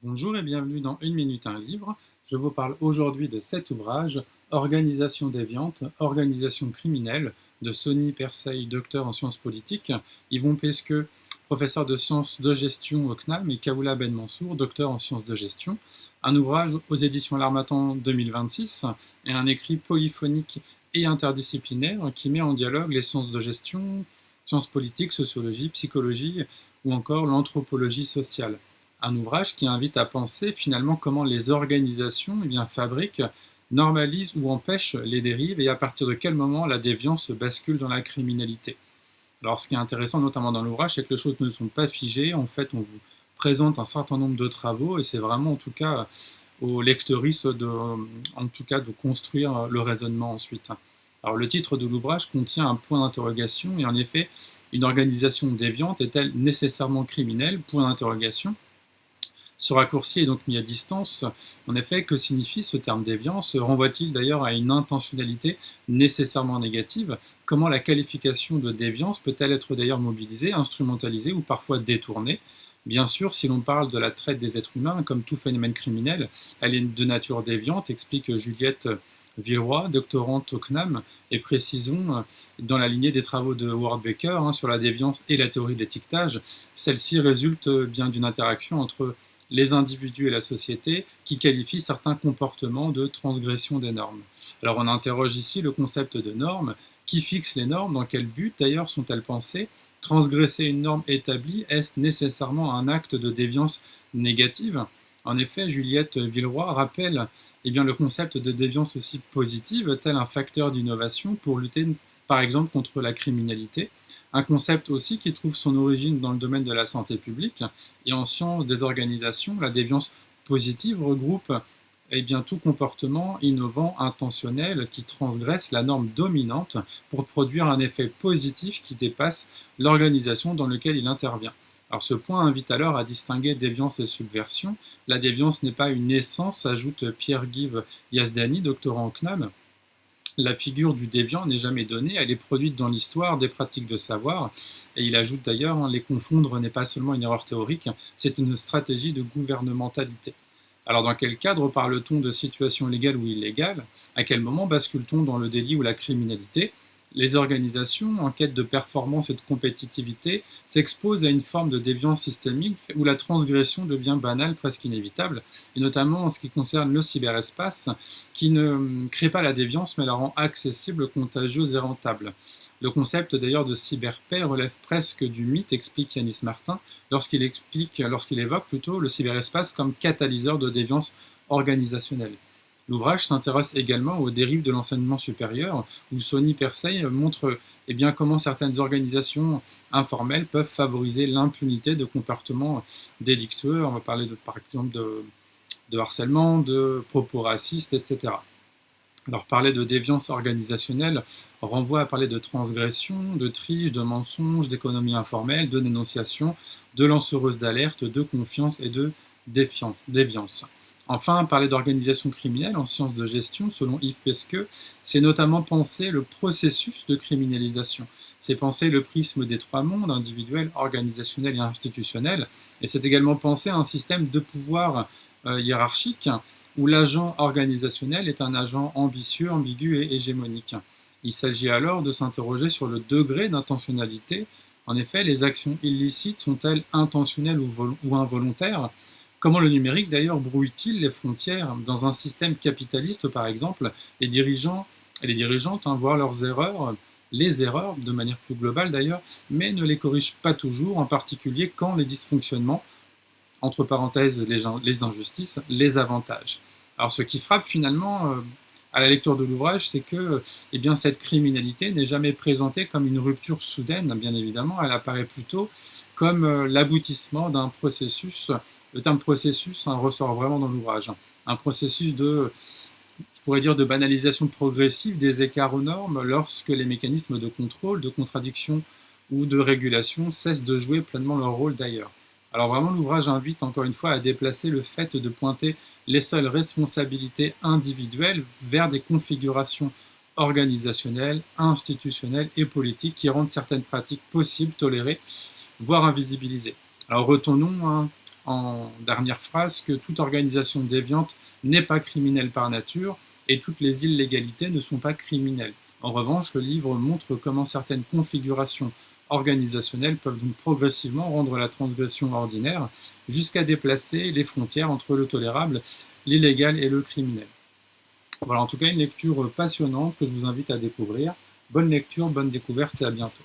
Bonjour et bienvenue dans Une minute un livre. Je vous parle aujourd'hui de cet ouvrage, Organisation déviante, organisation criminelle, de Sony Persey, docteur en sciences politiques, Yvon Pesqueux, professeur de sciences de gestion au CNAM, et Kaoula Ben Mansour, docteur en sciences de gestion. Un ouvrage aux éditions L'Harmattan 2026 et un écrit polyphonique et interdisciplinaire qui met en dialogue les sciences de gestion, sciences politiques, sociologie, psychologie ou encore l'anthropologie sociale. Un ouvrage qui invite à penser finalement comment les organisations fabriquent, normalisent ou empêchent les dérives et à partir de quel moment la déviance bascule dans la criminalité. Alors ce qui est intéressant notamment dans l'ouvrage, c'est que les choses ne sont pas figées. En fait, on vous présente un certain nombre de travaux et c'est vraiment en tout cas aux lecteuristes de construire le raisonnement ensuite. Alors le titre de l'ouvrage contient un point d'interrogation et en effet, une organisation déviante est-elle nécessairement criminelle? Point d'interrogation. Ce raccourci est donc mis à distance. En effet, que signifie ce terme déviance? Renvoie-t-il d'ailleurs à une intentionnalité nécessairement négative? Comment la qualification de déviance peut-elle être d'ailleurs mobilisée, instrumentalisée ou parfois détournée? Bien sûr, si l'on parle de la traite des êtres humains, comme tout phénomène criminel, elle est de nature déviante, explique Juliette Villeroy, doctorante au CNAM, et précisons, dans la lignée des travaux de Howard Baker sur la déviance et la théorie de l'étiquetage, celle-ci résulte bien d'une interaction entre les individus et la société qui qualifient certains comportements de transgression des normes. Alors on interroge ici le concept de norme. Qui fixe les normes? Dans quel but d'ailleurs sont-elles pensées? Transgresser une norme établie, est-ce nécessairement un acte de déviance négative? En effet, Juliette Villeroy rappelle le concept de déviance aussi positive, tel un facteur d'innovation pour lutter par exemple contre la criminalité. Un concept aussi qui trouve son origine dans le domaine de la santé publique et en sciences des organisations. La déviance positive regroupe tout comportement innovant, intentionnel, qui transgresse la norme dominante pour produire un effet positif qui dépasse l'organisation dans laquelle il intervient. Alors ce point invite alors à distinguer déviance et subversion. La déviance n'est pas une essence, ajoute Pierre-Guive Yazdani, doctorant au CNAM. La figure du déviant n'est jamais donnée, elle est produite dans l'histoire des pratiques de savoir. Et il ajoute d'ailleurs, les confondre n'est pas seulement une erreur théorique, c'est une stratégie de gouvernementalité. Alors dans quel cadre parle-t-on de situation légale ou illégale? À quel moment bascule-t-on dans le délit ou la criminalité? Les organisations, en quête de performance et de compétitivité, s'exposent à une forme de déviance systémique où la transgression devient banale, presque inévitable, et notamment en ce qui concerne le cyberespace, qui ne crée pas la déviance mais la rend accessible, contagieuse et rentable. Le concept d'ailleurs de cyberpaix relève presque du mythe, explique Yanis Martin, lorsqu'il évoque plutôt le cyberespace comme catalyseur de déviance organisationnelle. L'ouvrage s'intéresse également aux dérives de l'enseignement supérieur, où Sony Persey montre comment certaines organisations informelles peuvent favoriser l'impunité de comportements délictueux. On va parler par exemple de harcèlement, de propos racistes, etc. Alors parler de déviance organisationnelle renvoie à parler de transgression, de triche, de mensonge, d'économie informelle, de dénonciation, de lancereuse d'alerte, de confiance et de déviance. Enfin, parler d'organisation criminelle en sciences de gestion, selon Yves Pesqueux, c'est notamment penser le processus de criminalisation. C'est penser le prisme des trois mondes, individuel, organisationnel et institutionnel. Et c'est également penser un système de pouvoir hiérarchique où l'agent organisationnel est un agent ambitieux, ambigu et hégémonique. Il s'agit alors de s'interroger sur le degré d'intentionnalité. En effet, les actions illicites sont-elles intentionnelles ou involontaires? Comment le numérique d'ailleurs brouille-t-il les frontières? Dans un système capitaliste par exemple, les dirigeants et les dirigeantes voient leurs erreurs, les erreurs de manière plus globale d'ailleurs, mais ne les corrigent pas toujours, en particulier quand les dysfonctionnements, entre parenthèses les injustices, les avantagent. Alors ce qui frappe finalement à la lecture de l'ouvrage, c'est que cette criminalité n'est jamais présentée comme une rupture soudaine, bien évidemment, elle apparaît plutôt comme l'aboutissement d'un processus. Le terme processus ressort vraiment dans l'ouvrage. Un processus de banalisation progressive des écarts aux normes lorsque les mécanismes de contrôle, de contradiction ou de régulation cessent de jouer pleinement leur rôle d'ailleurs. Alors vraiment, l'ouvrage invite encore une fois à déplacer le fait de pointer les seules responsabilités individuelles vers des configurations organisationnelles, institutionnelles et politiques qui rendent certaines pratiques possibles, tolérées, voire invisibilisées. Alors retournons en dernière phrase que toute organisation déviante n'est pas criminelle par nature et toutes les illégalités ne sont pas criminelles. En revanche, le livre montre comment certaines configurations organisationnelles peuvent donc progressivement rendre la transgression ordinaire jusqu'à déplacer les frontières entre le tolérable, l'illégal et le criminel. Voilà, en tout cas, une lecture passionnante que je vous invite à découvrir. Bonne lecture, bonne découverte et à bientôt.